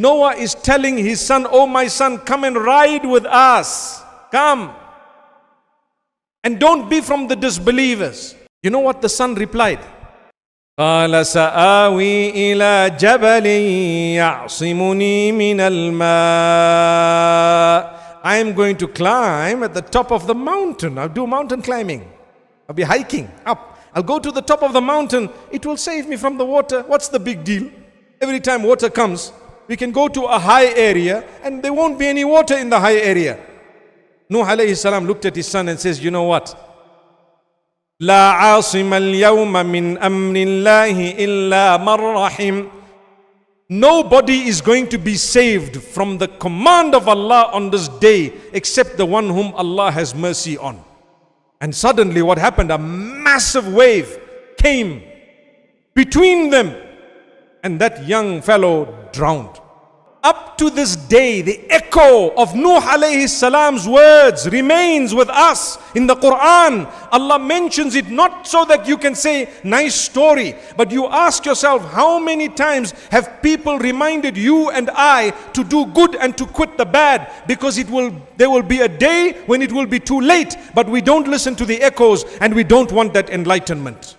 Noah is telling his son, oh my son, come and ride with us. Come. And don't be from the disbelievers. You know what the son replied? قال سآوي إلى جبل يعصمني من الماء. I am going to climb at the top of the mountain. I'll do mountain climbing. I'll be hiking up. I'll go to the top of the mountain. It will save me from the water. What's the big deal? Every time water comes, we can go to a high area and there won't be any water in the high area. Nuh alayhi salam looked at his son and says, you know what? لا عاصم اليوم من أمر الله إلا من رحم. Nobody is going to be saved from the command of Allah on this day except the one whom Allah has mercy on. And suddenly what happened? A massive wave came between them and that young fellow drowned. Up to this day, the echo of Nuh alayhi salam's words remains with us in the Quran. Allah mentions it not so that you can say, nice story, but you ask yourself, how many times have people reminded you and I to do good and to quit the bad? Because there will be a day when it will be too late, but we don't listen to the echoes and we don't want that enlightenment.